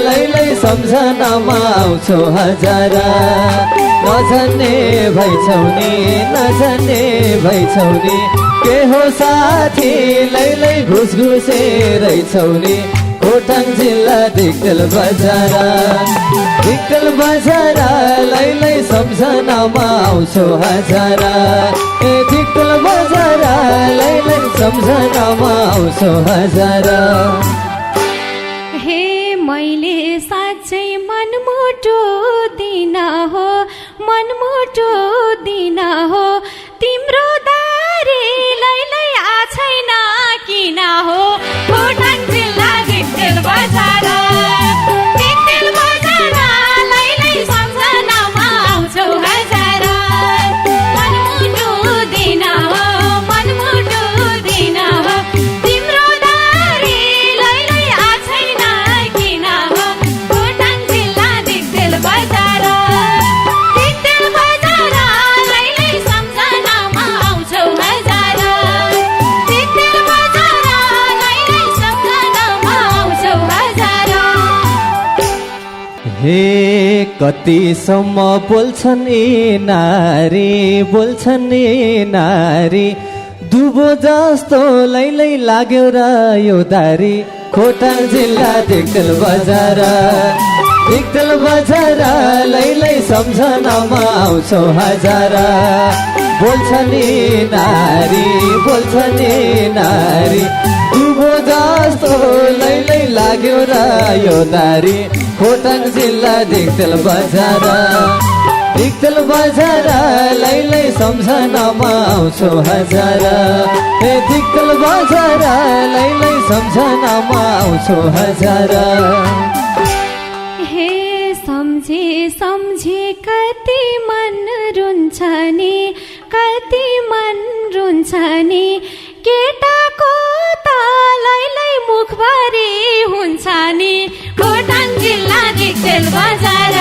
लैलै सम्झनामा आउँछौ हजार नजान्ने भइछौ नि नजान्ने भइछौ नि के हो साथी लैलै घुसघुसे रहेछौ नि खोटाङ जिल्ला दिक्तेल बजार लैलै सम्झनामा आउँछौ हजारा ए दिक्तेल बजार लैलै सम्झनामा आउँछौ हजारा हे मैले साँच्चै मनमुटु दिन हो तिम्रो दारी लैलै आछैन किन हो खोटाङ जिल्ला दिक्तेल बजार लैलै सम्झनामा आउँछौ हजारा मनमुटु दिन हो तिम्रो दारी लैलै आछैन किन हो खोटाङ जिल्ला दिक्तेल बजार लैलै सम्झनामा आउँछौ हजारा दिक्तेल बजार लैलै सम्झनामा आउँछौ हजारा हे कतिसम्म बोल्छन् यी नारी दुबो जस्तो लैलै लाग्यो र यो दारी खोटाङ जिल्ला दिक्तेल बजार लैलै सम्झनामा आउँछौ हजारा बोल्छन् यी नारी दुबो जस्तो लैलै लाग्यो र यो दारी खोटाङ जिल्ला दिक्तेल बजार लैलै सम्झनामा आउँछौ हजारा ए दिक्तेल बजार लैलै सम्झनामा आउँछौ हजारा हे सम्झे कति मन रुन्छ नि केटाको त लैलै मुखभरि हुन्छ नि खोटाङ जिल्ला दिक्तेल बजार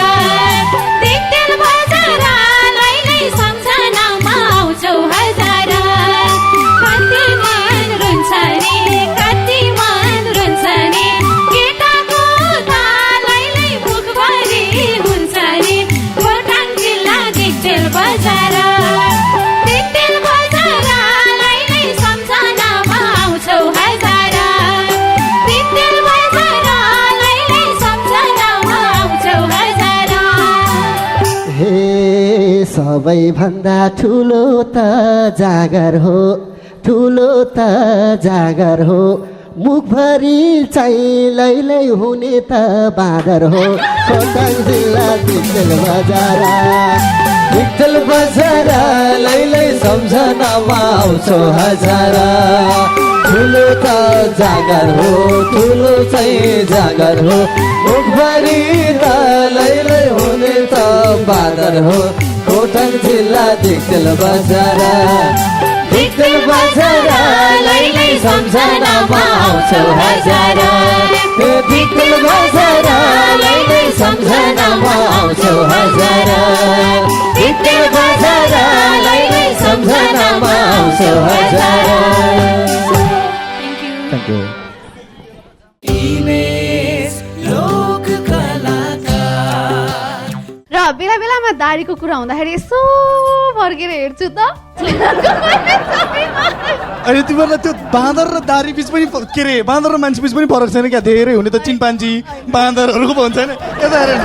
लैलै सम्झनामा आउँछौ हजारा कति मन रुन्छ नि केटाको त लैलै मुखभरि हुन्छ नि खोटाङ जिल्ला दिक्तेल बजार लैलै सम्झनामा आउँछौ हजारा दिक्तेल बजार लैलै सम्झनामा आउँछौ हजारा हे सबैभन्दा ठुलो त जागर हो मुखभरि चाहिँ लैलै हुने त बाँदर हो खोटाङ जिल्ला दिक्तेल बजार लैलै सम्झनामा आउँछौ हजारा ठुलो त जागर हो मुखभरि त लैलै हुने त बाँदर हो खोटाङ जिल्ला दिक्तेल बजार लैलै सम्झनामा आउँछौ हजारा दिक्तेल बजार लैलै सम्झनामा आउँछौ हजारा दिक्तेल बजार लैलै सम्झनामा आउँछौ हजारा Thank you. र बेला बेलामा दाढीको कुरा हुँदाखेरि यसो फर्केर हेर्छु त अहिले तिमीहरूलाई त्यो बाँदर र दारी बिच पनि के अरे बाँदर र मान्छे बिच पनि फरक छैन क्या धेरै हुने त चिम्पान्जी बाँदरहरूको पो हुन्छ होइन यता हेर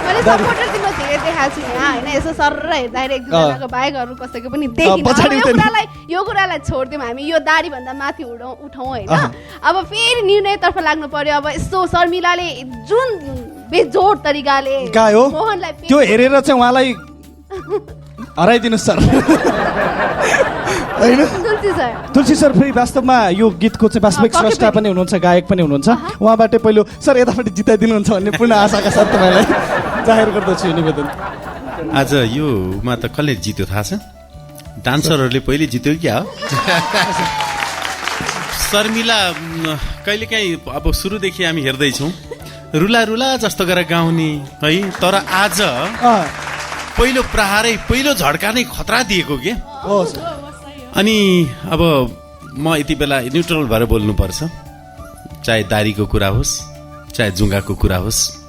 मैले सपोर्टर तिम्रो धेरै देखाएको छु यहाँ होइन यसो सर हेर्दाखेरि एक दुईजनाको बाइकहरू कसैको पनि देखिँदैन यो कुरालाई छोडिदिउँ हामी यो दाढीभन्दा माथि उठाउँ होइन अब फेरि निर्णयतर्फ लाग्नु पर्यो अब यस्तो शर्मिलाले जुन बेजोड तरिकाले गायो मोहनलाई त्यो हेरेर चाहिँ उहाँलाई हराइदिनुहोस् सर होइन तुलसी सर फेरि वास्तवमा यो गीतको चाहिँ वास्तविक स्रष्टा पनि हुनुहुन्छ गायक पनि हुनुहुन्छ उहाँबाट पहिलो सर यतापट्टि जिताइदिनुहुन्छ भन्ने पूर्ण आशाका साथ तपाईँलाई जाहेर गर्दछु यो निवेदन आज योमा त कसले जित्यो थाहा छ डान्सरहरूले पहिले जित्यो क्या हो शर्मिला कहिलेकाहीँ अब सुरुदेखि हामी हेर्दैछौँ रुला रुला जस्तो गरेर गाउने है तर आज पहिलो प्रहारै पहिलो झड्का नै खतरा दिएको के अनि अब म यति बेला न्युट्रल भएर बोल्नुपर्छ चाहे दारीको कुरा होस् चाहे जुङ्गाको कुरा होस्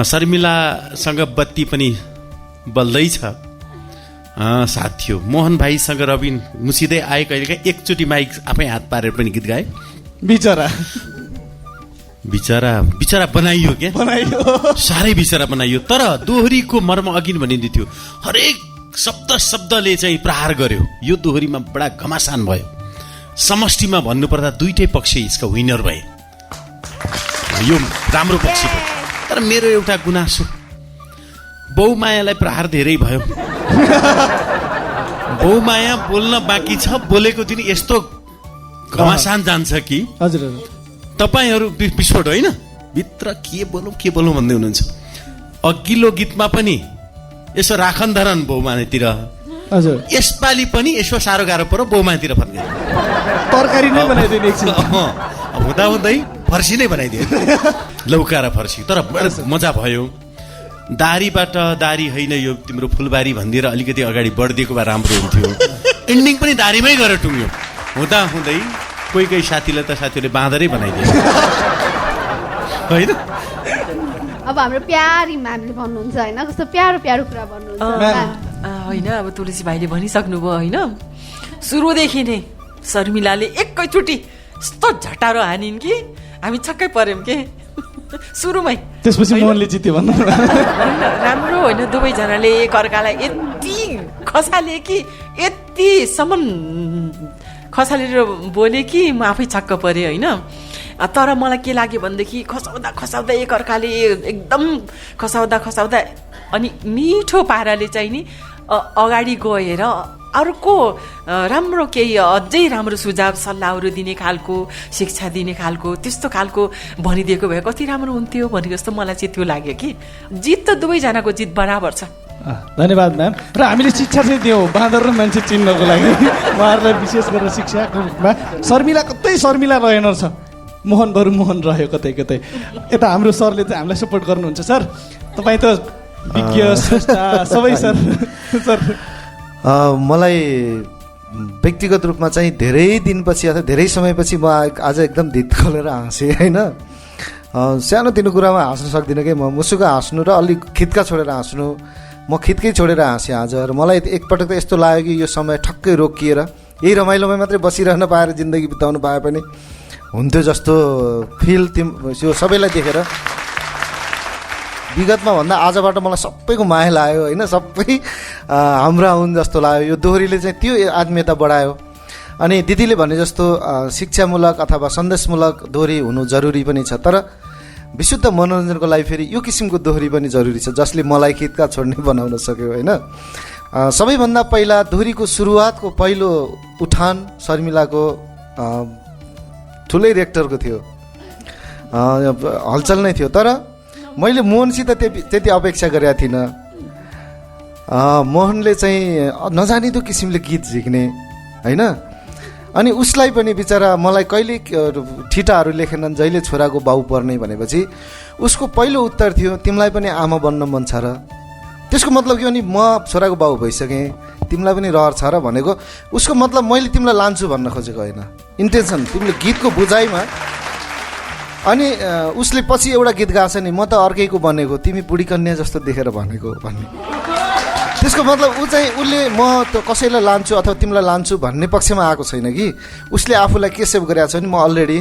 शर्मिलासँग बत्ती पनि बल्दैछ साथ थियो। मोहन भाइसँग रबिन मुसिँदै आए, कहिलेकाहीँ एकचोटि माइक आफै हात पारेर पनि गीत गाए। बिचरा बनाइयो क्या, साह्रै बिचरा बनाइयो। तर दोहोरीको मर्म अघि भनिँदै थियो, हरेक शब्दले चाहिँ प्रहार गर्यो। यो दोहोरीमा बडा घमासान भयो। समष्टिमा भन्नुपर्दा दुईटै पक्ष यसका विनर भए, यो राम्रो पक्ष भयो। तर मेरो एउटा गुनासो, बहुमायालाई प्रहार धेरै भयो। बहुमाया बोल्न बाँकी छ, बोलेको दिन यस्तो घमासान जान्छ कि हजुर तपाईहरू विस्फोट होइन, भित्र के बोलौँ भन्दै हुनुहुन्छ। अघिल्लो गीतमा पनि यसो राखन धरन बहुमायातिर, हजुर यसपालि पनि यसो साह्रो गाह्रो परो बहुमायातिर फर्के, तरकारी नै बनाइदिने एकछिन हुँदै फर्सी नै बनाइदिए, लौका र फर्सी। तर मजा भयो। दारीबाट दारी होइन यो तिम्रो फुलबारी भनिदिएर अलिकति अगाडि बढिदिएको भए राम्रो हुन्थ्यो। एन्डिङ पनि दारीमै गएर टुङ्ग्यो। हुँदै कोही साथीलाई त साथीहरूले बाँदरै बनाइदियो होइन। अब हाम्रो प्यारी म्यामले भन्नुहुन्छ होइन, कस्तो प्यारो कुरा भन्नुहुन्छ होइन। अब तुलसी भाइले भनिसक्नुभयो होइन, सुरुदेखि नै शर्मिलाले एकैचोटि यस्तो झटारो हानिन् कि हामी छक्कै पर्यौँ के सुरुमै। त्यसपछि मोहनले जित्यो भन्नु राम्रो होइन, दुवैजनाले एकअर्कालाई यति खसाले कि यतिसम्म खसालेर बोले कि म आफै छक्क परेँ होइन। तर मलाई के लाग्यो भनेदेखि खसाउँदा एकअर्काले एकदम खसाउँदा अनि मिठो पाराले चाहिँ नि अगाडि गएर अर्को राम्रो केही अझै राम्रो सुझाव सल्लाहहरू दिने खालको, शिक्षा दिने खालको, त्यस्तो खालको भनिदिएको भए कति राम्रो हुन्थ्यो भनेको जस्तो मलाई चाहिँ त्यो लाग्यो कि जित त दुवैजनाको जित बराबर छ। धन्यवाद म्याम। र हामीले शिक्षा चाहिँ दियौँ बाँदर र मान्छे चिन्नको लागि, उहाँहरूलाई विशेष गरेर शिक्षाको रूपमा। शर्मिला कतै शर्मिला रहेन छ, मोहन बरु मोहन रह्यो कतै। यता हाम्रो सरले चाहिँ हामीलाई सपोर्ट गर्नुहुन्छ। सर तपाईँ त विज्ञ सबै सर मलाई व्यक्तिगत रूपमा चाहिँ धेरै दिनपछि अथवा धेरै समयपछि म आज एकदम धित खोलेर हाँसेँ होइन। सानोतिनो कुरामा हाँस्न सक्दिनँ कि म मुसुको हाँस्नु र अलिक खित्का छोडेर हाँस्नु, म खित्कै छोडेर हाँसेँ आज। र मलाई एकपटक त यस्तो लाग्यो कि यो समय ठक्कै रोकिएर यही रमाइलोमा मात्रै बसिरहन पाएर जिन्दगी बिताउनु पाए पनि हुन्थ्यो जस्तो फिल यो सबैलाई देखेर विगतमा भन्दा आजबाट मलाई सबैको माया लाग्यो होइन। सबै हाम्रा हुन् जस्तो लाग्यो। यो दोहोरीले चाहिँ त्यो आत्मीयता बढायो। अनि दिदीले भने जस्तो शिक्षामूलक अथवा सन्देशमूलक दोहोरी हुनु जरुरी पनि छ, तर विशुद्ध मनोरञ्जनको लागि फेरि यो किसिमको दोहोरी पनि जरुरी छ जसले मलाई खित्का छोड्ने बनाउन सक्यो होइन। सबैभन्दा पहिला दोहोरीको सुरुवातको पहिलो उठान शर्मिलाको ठुलै रेक्टरको थियो, हलचल नै थियो। तर मैले मोहनसित त्यति अपेक्षा गरेका थिइनँ। मोहनले चाहिँ नजानिदो किसिमले गीत झिक्ने होइन। अनि उसलाई पनि बिचरा मलाई कहिले ठिटाहरू लेखेनन्, जहिले छोराको बाउ पर्ने भनेपछि उसको पहिलो उत्तर थियो तिमीलाई पनि आमा बन्न मन छ र। त्यसको मतलब के भने म छोराको बाउ भइसकेँ, तिमीलाई पनि रहर छ र भनेको उसको मतलब मैले तिमीलाई लान्छु भन्न खोजेको होइन, इन्टेन्सन तिमीले गीतको बुझाइमा। अनि उसले पछि एउटा गीत गाछ नि, म त अर्कैको बनेको तिमी बुढी कन्या जस्तो देखेर भनेको भन्ने। त्यसको मतलब उसले म त कसैलाई लान्छु अथवा तिमीलाई लान्छु भन्ने पक्षमा आएको छैन कि उसले आफूलाई के सेभ गरेको छ भने म अलरेडी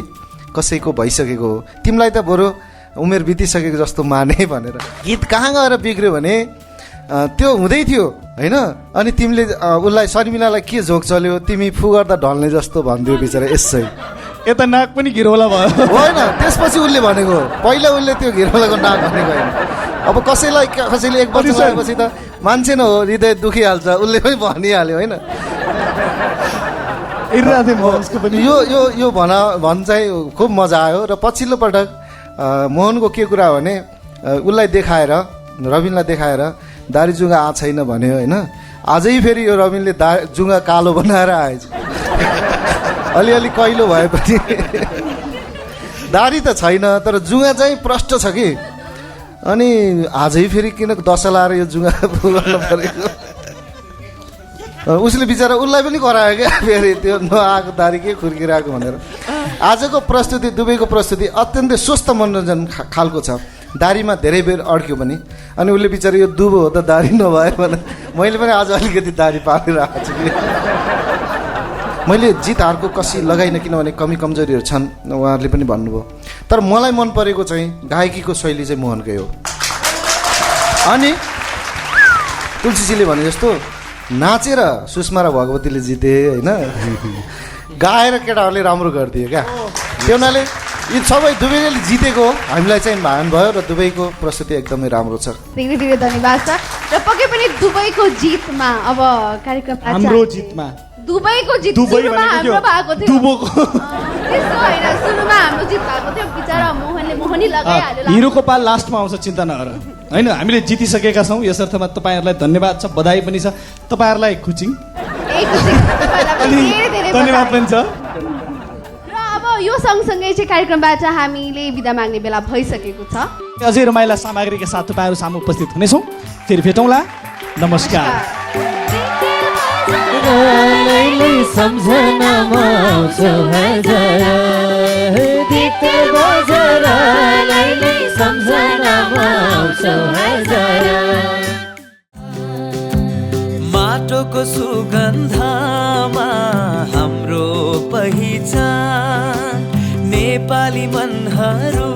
कसैको भइसकेको हो, तिमीलाई त बरु उमेर बितिसकेको जस्तो माने भनेर। गीत कहाँ गएर बिग्रियो भने त्यो हुँदै थियो होइन। अनि तिमीले उसलाई शर्मिलालाई के झोक चल्यो, तिमी फु गर्दा ढल्ने जस्तो भनिदियो बिचरा यसै। यता नाक पनि घिरौला भयो होइन। त्यसपछि उसले भनेको, पहिला उसले त्यो घिरौलाको नाक भनेको होइन। अब कसैले एक वर्ष भएपछि त मान्छे न हो, हृदय दुखिहाल्छ, उसले पनि भनिहाल्यो होइन। यो भन चाहिँ खुब मजा आयो। र पछिल्लो पटक मोहनको के कुरा भने उसलाई देखाएर, रबिनलाई देखाएर दारी जुङ्गा छैन भन्यो होइन। आजै फेरि यो रबिनले जुङ्गा कालो बनाएर आएछ, अलिअलि कहिलो भए पनि दारी त छैन तर जुङ्गा चाहिँ प्रष्ट छ कि। अनि आजै फेरि किन दशा लाएर यो जुङ्गा गर्न परेको। उसले बिचरा उसलाई पनि करायो क्या फेरि त्यो नआएको दारी के खुर्किरहेको भनेर। आजको प्रस्तुति दुबईको प्रस्तुति अत्यन्तै स्वस्थ मनोरञ्जन खालको छ। दारीमा धेरै बेर अड्क्यो भने अनि उसले बिचारा यो दुबो हो त दारी नभए भने मैले पनि आज अलिकति दारी पालेर आएको छु कि मैले जित हारको कसी लगाइनँ किनभने कमी कमजोरीहरू छन् उहाँहरूले पनि भन्नुभयो तर मलाई मन परेको चाहिँ गायकीको शैली चाहिँ मोहनकै हो अनि तुलसीजीले भने जस्तो नाचेर सुषमा र भगवतीले जिते होइन गाएर केटाहरूले राम्रो गरिदियो क्या त्यो हुनाले यी सबै दुवैले जितेको हामीलाई चाहिँ भान भयो र दुवैको प्रस्तुति एकदमै राम्रो छ धेरै धेरै धन्यवाद छ र पक्कै पनि दुबईको जितमा अब कार्यक्रम हाम्रो जितमा दुबईको जित सुरुमा हाम्रो भएको थियो त्यस्तो होइन सुरुमा हाम्रो जित भएको थियो बिचरा मोहनी लगाइहाल्यो हिरोको पाल लास्टमा आउँछ चिन्ता नगर होइन हामीले जितिसकेका छौँ यसर्थमा तपाईँहरूलाई धन्यवाद छ बधाई पनि छ तपाईँहरूलाई खुचिङ धन्यवाद पनि छ र अब यो सँगसँगै चाहिँ कार्यक्रमबाट हामीले बिदा माग्ने बेला भइसकेको छ अझै रमाइला सामग्रीका साथ तपाईँहरू सामु उपस्थित हुनेछौँ फेरि भेटौँला नमस्कार सम्झनामा आउँछौ हजार सम्झनामा आउँछौ हजार माटोको सुगन्धमा हाम्रो पहिचान नेपाली मनहरू